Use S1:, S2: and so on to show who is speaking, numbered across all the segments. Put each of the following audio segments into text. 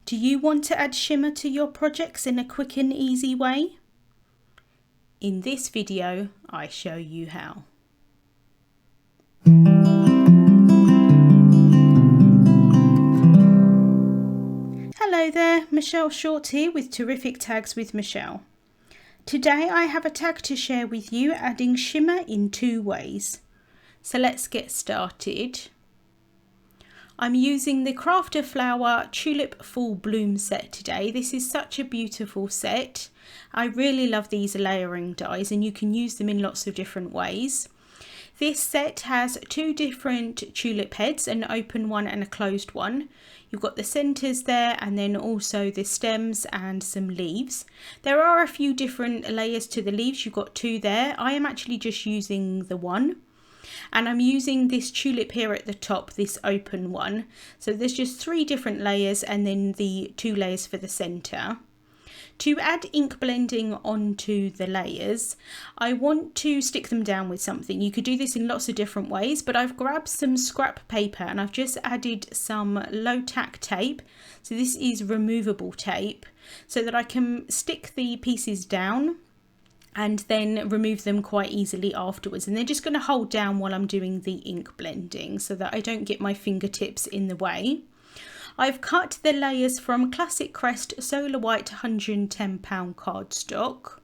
S1: Do you want to add shimmer to your projects in a quick and easy way? In this video, I show you how. Hello there, Michelle Short here with Terrific Tags with Michelle. Today I have a tag to share with you adding shimmer in two ways. So let's get started. I'm using the Crafter Flower Tulip Full Bloom set today. This is such a beautiful set. I really love these layering dies and you can use them in lots of different ways. This set has two different tulip heads, an open one and a closed one. You've got the centres there and then also the stems and some leaves. There are a few different layers to the leaves. You've got two there. I am actually just using the one. And I'm using this tulip here at the top, this open one. So there's just three different layers and then the two layers for the centre. To add ink blending onto the layers, I want to stick them down with something. You could do this in lots of different ways, but I've grabbed some scrap paper and I've just added some low tack tape. So this is removable tape so that I can stick the pieces down and then remove them quite easily afterwards, and they're just going to hold down while I'm doing the ink blending so that I don't get my fingertips in the way. I've cut the layers from Classic Crest Solar White 110 pound cardstock,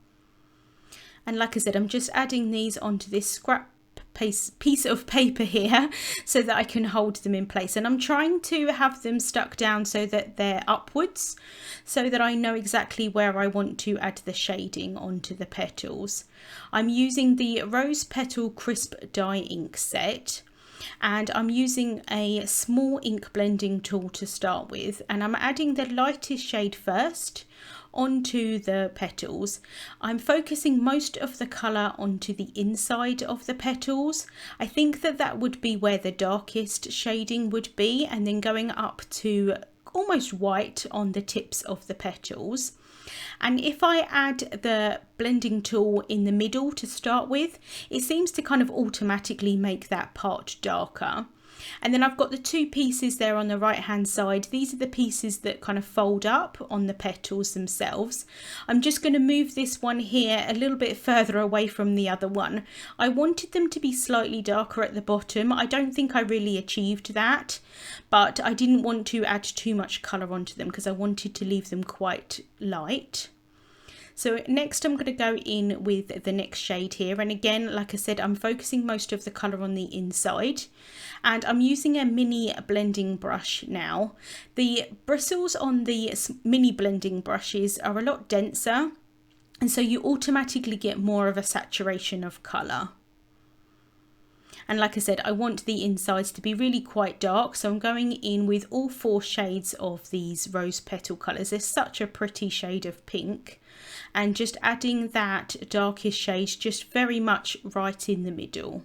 S1: and like I said, I'm just adding these onto this scrap piece of paper here so that I can hold them in place, and I'm trying to have them stuck down so that they're upwards so that I know exactly where I want to add the shading onto the petals. I'm using the Rose Petal Crisp Dye Ink set and I'm using a small ink blending tool to start with, and I'm adding the lightest shade first onto the petals. I'm focusing most of the colour onto the inside of the petals. I think that that would be where the darkest shading would be, and then going up to almost white on the tips of the petals. And if I add the blending tool in the middle to start with, it seems to kind of automatically make that part darker. And then I've got the two pieces there on the right hand side. These are the pieces that kind of fold up on the petals themselves. I'm just going to move this one here a little bit further away from the other one. I wanted them to be slightly darker at the bottom. I don't think I really achieved that, but I didn't want to add too much colour onto them because I wanted to leave them quite light. So next I'm going to go in with the next shade here, and again, like I said, I'm focusing most of the colour on the inside, and I'm using a mini blending brush now. The bristles on the mini blending brushes are a lot denser, and so you automatically get more of a saturation of colour. And like I said, I want the insides to be really quite dark, so I'm going in with all four shades of these rose petal colours. There's such a pretty shade of pink, and just adding that darkest shade just very much right in the middle.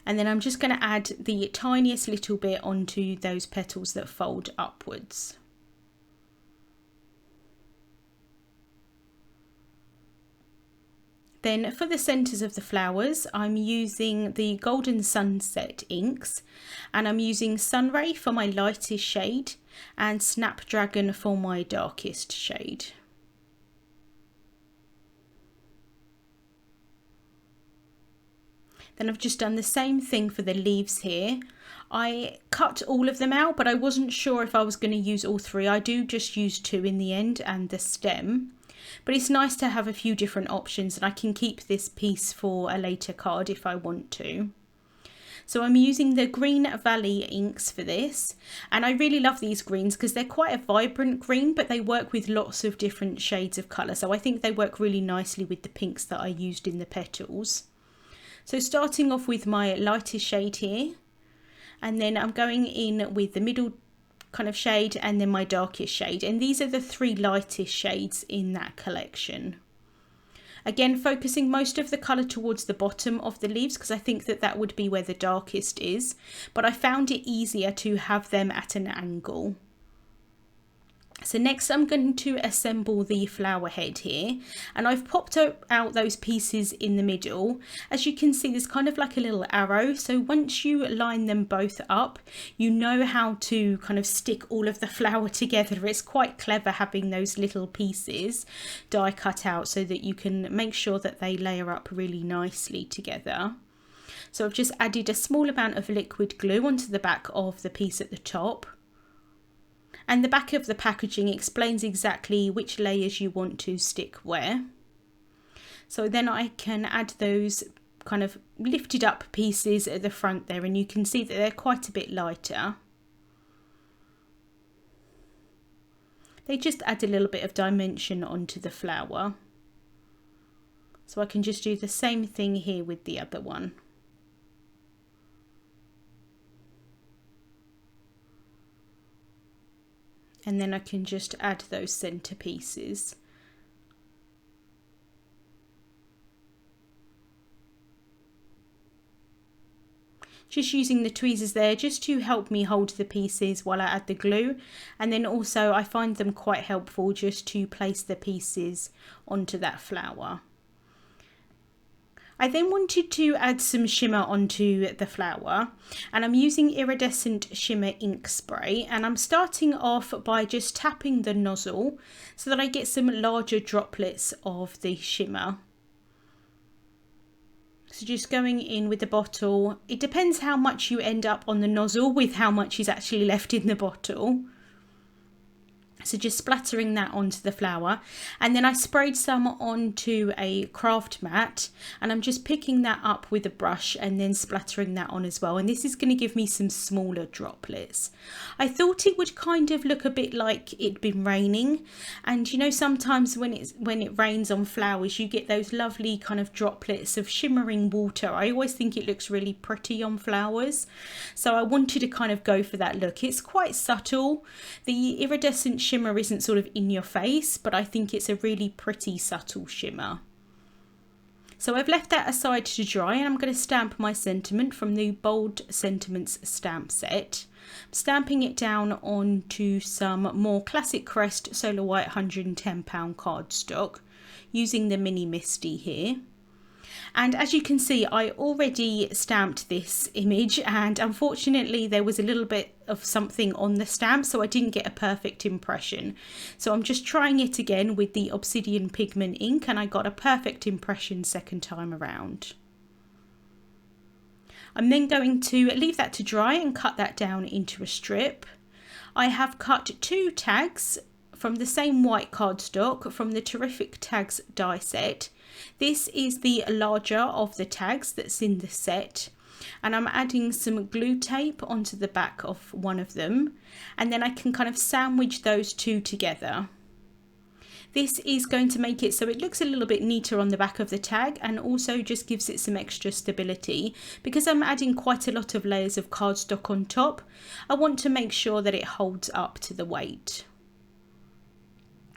S1: And then I'm just going to add the tiniest little bit onto those petals that fold upwards. Then for the centres of the flowers, I'm using the Golden Sunset inks, and I'm using Sunray for my lightest shade and Snapdragon for my darkest shade. Then I've just done the same thing for the leaves here. I cut all of them out, but I wasn't sure if I was going to use all three. I do just use two in the end and the stem. But it's nice to have a few different options, and I can keep this piece for a later card if I want to. So I'm using the Green Valley inks for this, and I really love these greens because they're quite a vibrant green, but they work with lots of different shades of colour. So I think they work really nicely with the pinks that I used in the petals. So starting off with my lightest shade here, and then I'm going in with the middle kind of shade and then my darkest shade, and these are the three lightest shades in that collection. Again, focusing most of the colour towards the bottom of the leaves because I think that that would be where the darkest is, but I found it easier to have them at an angle. So next I'm going to assemble the flower head here, and I've popped out those pieces in the middle. As you can see, there's kind of like a little arrow, so once you line them both up, you know how to kind of stick all of the flower together. It's quite clever having those little pieces die cut out so that you can make sure that they layer up really nicely together. So I've just added a small amount of liquid glue onto the back of the piece at the top. And the back of the packaging explains exactly which layers you want to stick where. So then I can add those kind of lifted up pieces at the front there, and you can see that they're quite a bit lighter. They just add a little bit of dimension onto the flower. So I can just do the same thing here with the other one. And then I can just add those centre pieces. Just using the tweezers there just to help me hold the pieces while I add the glue, and then also I find them quite helpful just to place the pieces onto that flower. I then wanted to add some shimmer onto the flower, and I'm using Iridescent Shimmer Ink Spray, and I'm starting off by just tapping the nozzle so that I get some larger droplets of the shimmer. So just going in with the bottle. It depends how much you end up on the nozzle with how much is actually left in the bottle. So just splattering that onto the flower, and then I sprayed some onto a craft mat, and I'm just picking that up with a brush and then splattering that on as well, and this is going to give me some smaller droplets. I thought it would kind of look a bit like it'd been raining, and you know, sometimes when it rains on flowers you get those lovely kind of droplets of shimmering water. I always think it looks really pretty on flowers, so I wanted to kind of go for that look. It's quite subtle. The iridescent shimmer isn't sort of in your face, but I think it's a really pretty subtle shimmer. So I've left that aside to dry, and I'm going to stamp my sentiment from the Bold Sentiments stamp set. I'm stamping it down onto some more classic crest Solar White 110 pound cardstock using the Mini Misty here. And as you can see, I already stamped this image, and unfortunately there was a little bit of something on the stamp, so I didn't get a perfect impression. So I'm just trying it again with the Obsidian Pigment Ink, and I got a perfect impression second time around. I'm then going to leave that to dry and cut that down into a strip. I have cut 2 tags from the same white cardstock from the Terrific Tags die set. This is the larger of the tags that's in the set, and I'm adding some glue tape onto the back of one of them, and then I can kind of sandwich those two together. This is going to make it so it looks a little bit neater on the back of the tag, and also just gives it some extra stability. Because I'm adding quite a lot of layers of cardstock on top, I want to make sure that it holds up to the weight.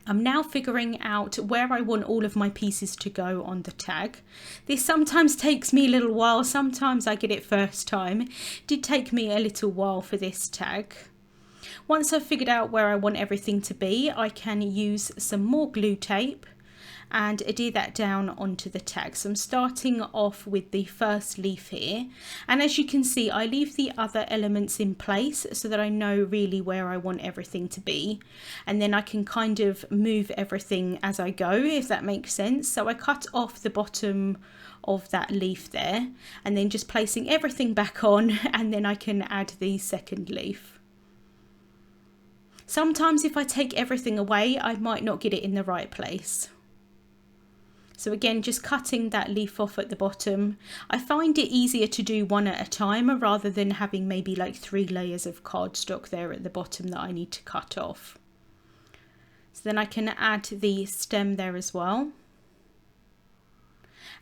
S1: I'm now figuring out where I want all of my pieces to go on the tag. This sometimes takes me a little while, sometimes I get it first time. It did take me a little while for this tag. Once I've figured out where I want everything to be, I can use some more glue tape and adhere that down onto the tag. So I'm starting off with the first leaf here, and as you can see, I leave the other elements in place so that I know really where I want everything to be, and then I can kind of move everything as I go, if that makes sense. So I cut off the bottom of that leaf there, and then just placing everything back on, and then I can add the second leaf. Sometimes if I take everything away, I might not get it in the right place. So again, just cutting that leaf off at the bottom. I find it easier to do one at a time rather than having maybe like 3 layers of cardstock there at the bottom that I need to cut off. So then I can add the stem there as well.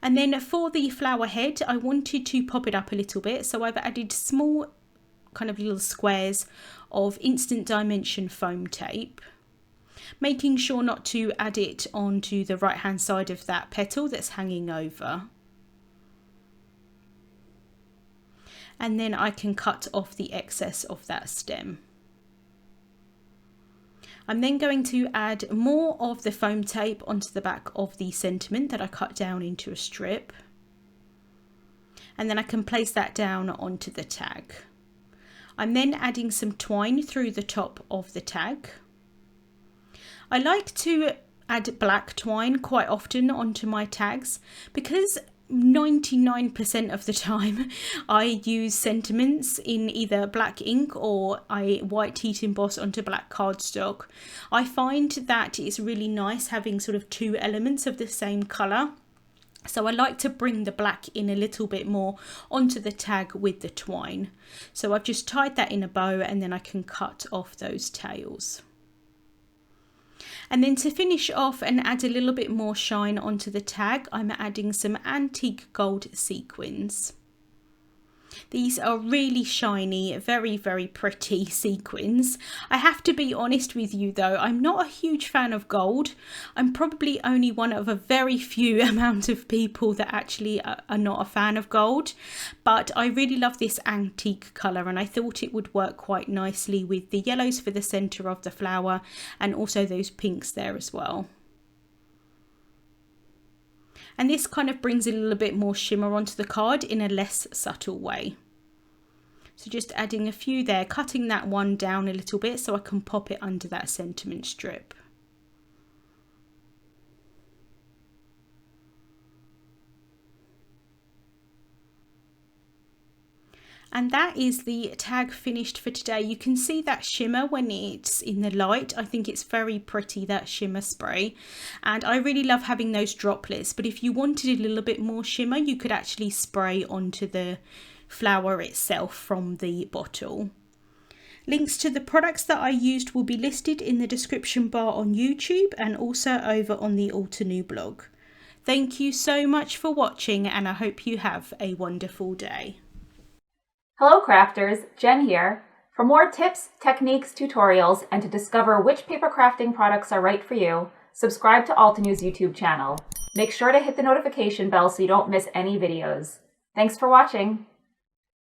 S1: And then for the flower head, I wanted to pop it up a little bit. So I've added small kind of little squares of instant dimension foam tape, making sure not to add it onto the right hand side of that petal that's hanging over. And then I can cut off the excess of that stem. I'm then going to add more of the foam tape onto the back of the sentiment that I cut down into a strip. And then I can place that down onto the tag. I'm then adding some twine through the top of the tag. I like to add black twine quite often onto my tags because 99% of the time I use sentiments in either black ink or I white heat emboss onto black cardstock. I find that it's really nice having sort of two elements of the same colour. So I like to bring the black in a little bit more onto the tag with the twine. So I've just tied that in a bow and then I can cut off those tails. And then to finish off and add a little bit more shine onto the tag, I'm adding some antique gold sequins. These are really shiny, very, very pretty sequins. I have to be honest with you though, I'm not a huge fan of gold. I'm probably only one of a very few amount of people that actually are not a fan of gold. But I really love this antique colour and I thought it would work quite nicely with the yellows for the centre of the flower and also those pinks there as well. And this kind of brings a little bit more shimmer onto the card in a less subtle way. So just adding a few there, cutting that one down a little bit so I can pop it under that sentiment strip. And that is the tag finished for today. You can see that shimmer when it's in the light. I think it's very pretty, that shimmer spray. And I really love having those droplets. But if you wanted a little bit more shimmer, you could actually spray onto the flower itself from the bottle. Links to the products that I used will be listed in the description bar on YouTube and also over on the Altenew blog. Thank you so much for watching and I hope you have a wonderful day.
S2: Hello crafters, Jen here. For more tips, techniques, tutorials, and to discover which paper crafting products are right for you, subscribe to Altenew's YouTube channel. Make sure to hit the notification bell so you don't miss any videos. Thanks for watching.